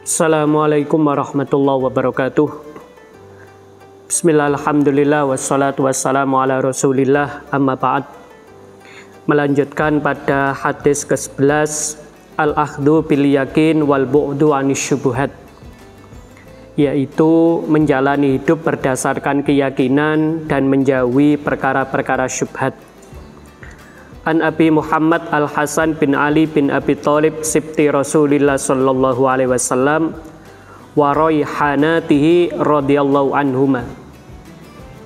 Assalamualaikum warahmatullahi wabarakatuh. Bismillah, alhamdulillah, wassalatu wassalamu ala rasulillah, amma ba'd. Melanjutkan pada hadis ke-11, al-akhdhu bil yakin wal bu'du anis syubuhat, yaitu menjalani hidup berdasarkan keyakinan dan menjauhi perkara-perkara syubhat. An Abi Muhammad Al-Hasan bin Ali bin Abi Thalib sibti Rasulillah sallallahu alaihi wasallam wa raihanatihi radhiyallahu anhuma.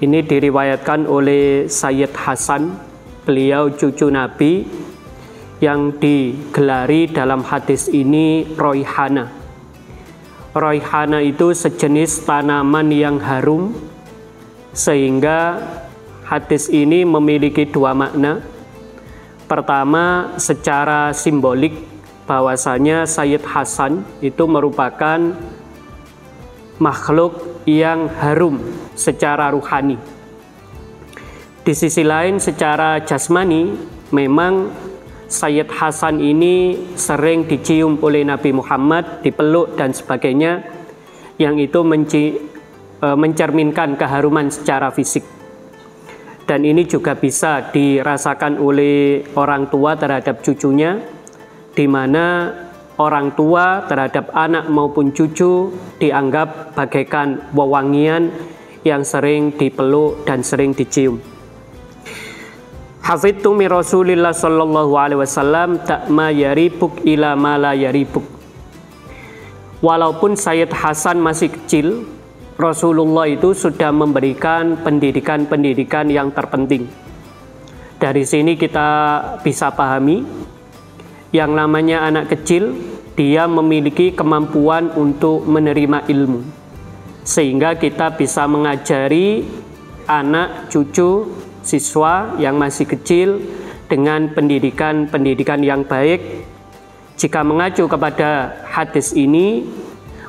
Ini diriwayatkan oleh Sayyid Hasan, beliau cucu Nabi, yang digelari dalam hadis ini raihana. Raihana itu sejenis tanaman yang harum, sehingga hadis ini memiliki dua makna. Pertama, secara simbolik bahwasanya Sayyid Hasan itu merupakan makhluk yang harum secara ruhani. Di sisi lain, secara jasmani, memang Sayyid Hasan ini sering dicium oleh Nabi Muhammad, dipeluk dan sebagainya, yang itu mencerminkan keharuman secara fisik. Dan ini juga bisa dirasakan oleh orang tua terhadap cucunya, di mana orang tua terhadap anak maupun cucu dianggap bagaikan wewangian yang sering dipeluk dan sering dicium. Hafidtu min Rasulillah sallallahu alaihi wasallam ta'ma yaribuk ila ma la yaribuk. Walaupun Sayyid Hasan masih kecil, Rasulullah itu sudah memberikan pendidikan-pendidikan yang terpenting. Dari sini kita bisa pahami, yang namanya anak kecil, dia memiliki kemampuan untuk menerima ilmu. Sehingga kita bisa mengajari anak, cucu, siswa yang masih kecil dengan pendidikan-pendidikan yang baik. Jika mengacu kepada hadis ini,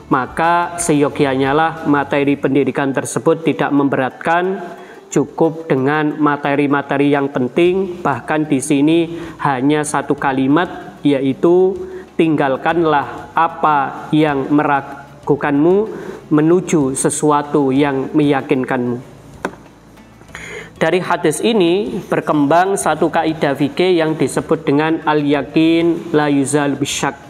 maka seyogianya lah materi pendidikan tersebut tidak memberatkan, cukup dengan materi-materi yang penting. Bahkan di sini hanya satu kalimat, yaitu tinggalkanlah apa yang meragukanmu menuju sesuatu yang meyakinkanmu. Dari hadis ini berkembang satu kaidah fikih yang disebut dengan al-yakin la yuzal bisyak,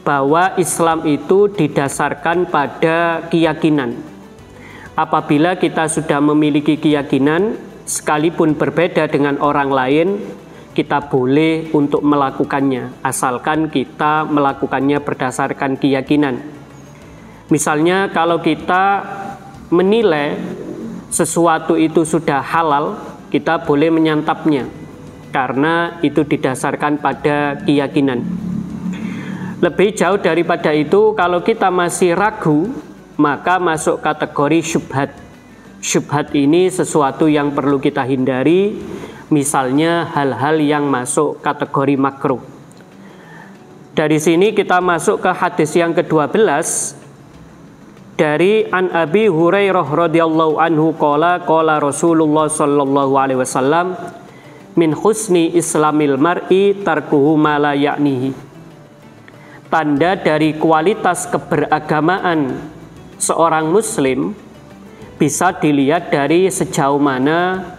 bahwa Islam itu didasarkan pada keyakinan. Apabila kita sudah memiliki keyakinan, sekalipun berbeda dengan orang lain, kita boleh untuk melakukannya, asalkan kita melakukannya berdasarkan keyakinan. Misalnya kalau kita menilai sesuatu itu sudah halal, kita boleh menyantapnya, karena itu didasarkan pada keyakinan. Lebih jauh daripada itu, kalau kita masih ragu, maka masuk kategori syubhat. Syubhat ini sesuatu yang perlu kita hindari, misalnya hal-hal yang masuk kategori makruh. Dari sini kita masuk ke hadis yang ke-12 dari An Abi Hurairah radhiyallahu anhu qala Rasulullah sallallahu alaihi wasallam min husni islamil mar'i tarkuhu ma la ya'nihi. Tanda dari kualitas keberagamaan seorang muslim bisa dilihat dari sejauh mana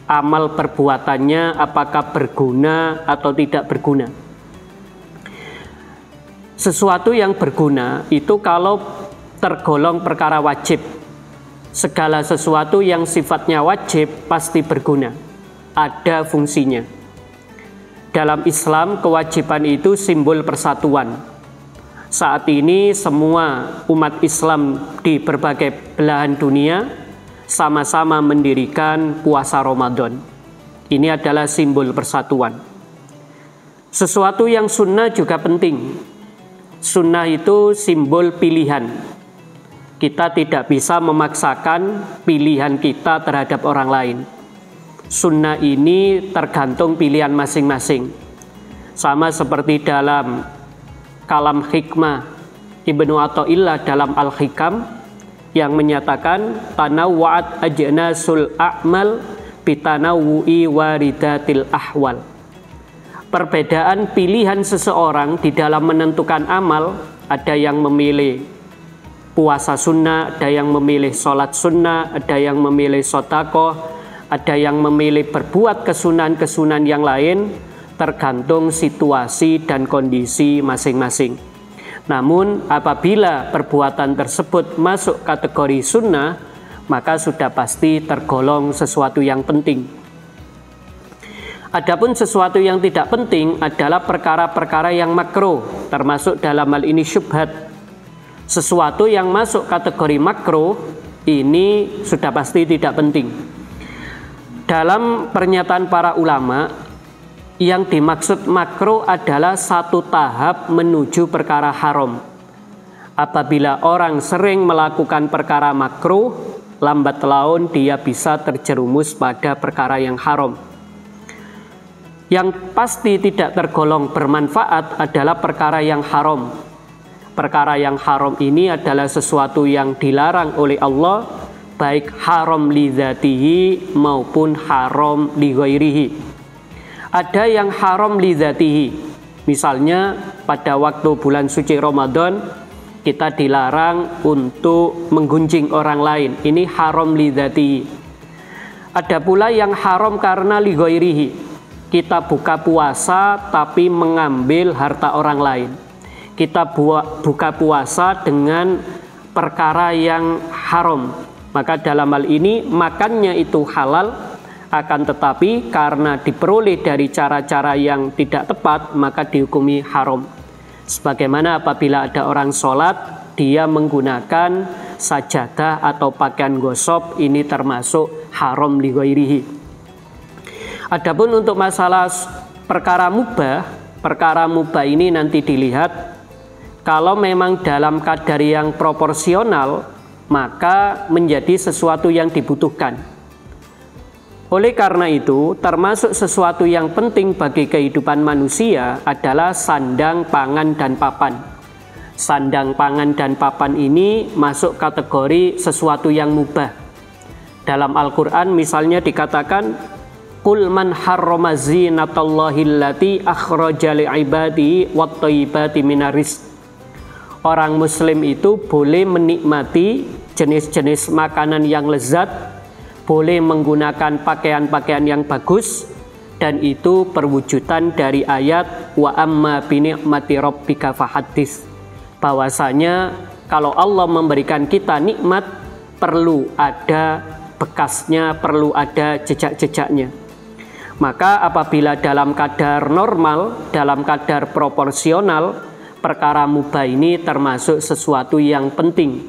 amal perbuatannya, apakah berguna atau tidak berguna. Sesuatu yang berguna itu kalau tergolong perkara wajib. Segala sesuatu yang sifatnya wajib pasti berguna, ada fungsinya. Dalam Islam, kewajiban itu simbol persatuan. Saat ini semua umat Islam di berbagai belahan dunia sama-sama mendirikan puasa Ramadan. Ini adalah simbol persatuan. Sesuatu yang sunnah juga penting. Sunnah itu simbol pilihan. Kita tidak bisa memaksakan pilihan kita terhadap orang lain. Sunnah ini tergantung pilihan masing-masing. Sama seperti dalam kalam hikmah Ibnu Athaillah dalam Al-Hikam yang menyatakan tanawwa'at ajnasul a'mal bitanawwu'i waridatil ahwal. perbedaan pilihan seseorang di dalam menentukan amal. Ada yang memilih puasa sunnah, ada yang memilih sholat sunnah, ada yang memilih sedekah, ada yang memilih berbuat kesunahan-kesunahan yang lain, tergantung situasi dan kondisi masing-masing. Namun apabila perbuatan tersebut masuk kategori sunnah, maka sudah pasti tergolong sesuatu yang penting. Adapun sesuatu yang tidak penting adalah perkara-perkara yang makruh, termasuk dalam hal ini syubhat. Sesuatu yang masuk kategori makruh ini sudah pasti tidak penting. Dalam pernyataan para ulama, yang dimaksud makruh adalah satu tahap menuju perkara haram. Apabila orang sering melakukan perkara makruh, lambat laun dia bisa terjerumus pada perkara yang haram. Yang pasti tidak tergolong bermanfaat adalah perkara yang haram. Perkara yang haram ini adalah sesuatu yang dilarang oleh Allah, baik haram li dzatihi maupun haram li ghairihi. Ada yang haram li dzatihi. Misalnya pada waktu bulan suci Ramadan kita dilarang untuk menggunjing orang lain. Ini haram li dzatihi. Ada pula yang haram karena li ghairihi. Kita buka puasa tapi mengambil harta orang lain. Kita buka puasa dengan perkara yang haram. Maka dalam hal ini makannya itu halal, akan tetapi karena diperoleh dari cara-cara yang tidak tepat, maka dihukumi haram. Sebagaimana apabila ada orang sholat, dia menggunakan sajadah atau pakaian gosok, ini termasuk haram li ghairihi. Adapun untuk masalah perkara mubah ini nanti dilihat. Kalau memang dalam kadar yang proporsional, maka menjadi sesuatu yang dibutuhkan. Oleh karena itu, termasuk sesuatu yang penting bagi kehidupan manusia adalah sandang, pangan, dan papan. Sandang, pangan, dan papan ini masuk kategori sesuatu yang mubah. Dalam Al-Quran misalnya dikatakan, Qul man harrama zinatallahi allati akhraja li'ibadihi wat-thayyibati minar rizq. Orang muslim itu boleh menikmati jenis-jenis makanan yang lezat, boleh menggunakan pakaian-pakaian yang bagus, dan itu perwujudan dari ayat wa amma bi ni'mati rabbika fahaddits. Bahwasanya kalau Allah memberikan kita nikmat, perlu ada bekasnya, perlu ada jejak-jejaknya. Maka apabila dalam kadar normal, dalam kadar proporsional, perkara mubah ini termasuk sesuatu yang penting.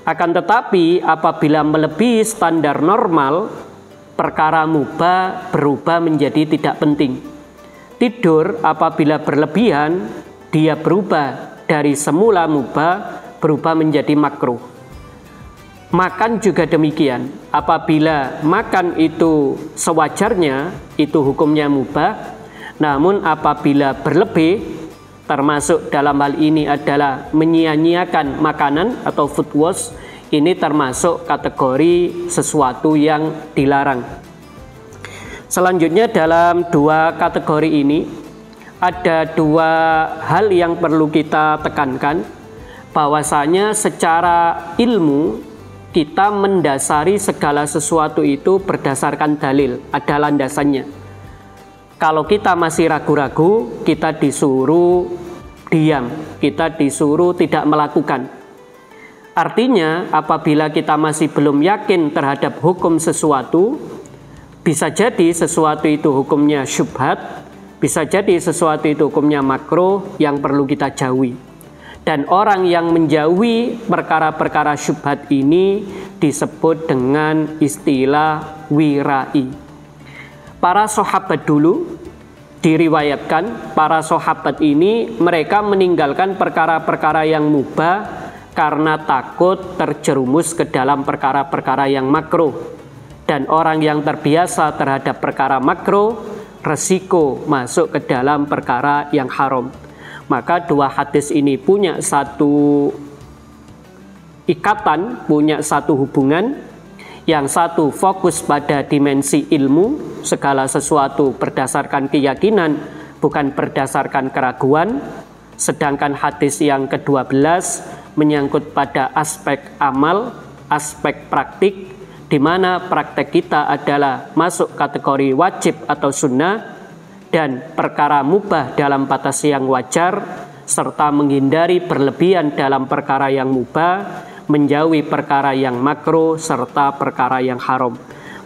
Akan tetapi apabila melebihi standar normal, perkara mubah berubah menjadi tidak penting. Tidur apabila berlebihan, dia berubah dari semula mubah berubah menjadi makruh. Makan juga demikian. Apabila makan itu sewajarnya, itu hukumnya mubah. Namun apabila berlebih, termasuk dalam hal ini adalah menyia-nyiakan makanan atau food waste, ini termasuk kategori sesuatu yang dilarang. Selanjutnya dalam dua kategori ini ada dua hal yang perlu kita tekankan, bahwasanya secara ilmu kita mendasari segala sesuatu itu berdasarkan dalil, ada landasannya. Kalau kita masih ragu-ragu, kita disuruh diam, kita disuruh tidak melakukan. Artinya apabila kita masih belum yakin terhadap hukum sesuatu, bisa jadi sesuatu itu hukumnya syubhat, bisa jadi sesuatu itu hukumnya makruh yang perlu kita jauhi. Dan orang yang menjauhi perkara-perkara syubhat ini disebut dengan istilah wirai. Para sahabat dulu diriwayatkan, para sahabat ini mereka meninggalkan perkara-perkara yang mubah karena takut terjerumus ke dalam perkara-perkara yang makruh. Dan orang yang terbiasa terhadap perkara makruh, resiko masuk ke dalam perkara yang haram. Maka dua hadis ini punya satu ikatan, punya satu hubungan. Yang satu fokus pada dimensi ilmu, segala sesuatu berdasarkan keyakinan bukan berdasarkan keraguan. Sedangkan hadis yang ke-12 menyangkut pada aspek amal, aspek praktik, di mana praktek kita adalah masuk kategori wajib atau sunnah, dan perkara mubah dalam batas yang wajar, serta menghindari berlebihan dalam perkara yang mubah, menjauhi perkara yang makruh, serta perkara yang haram.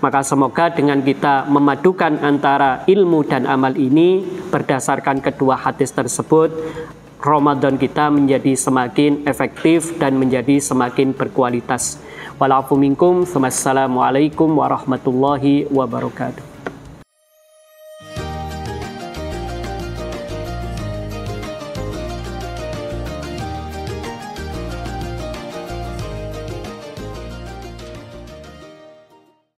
Maka semoga dengan kita memadukan antara ilmu dan amal ini berdasarkan kedua hadis tersebut, Ramadan kita menjadi semakin efektif dan menjadi semakin berkualitas. Walafu minkum, wassalamualaikum warahmatullahi wabarakatuh.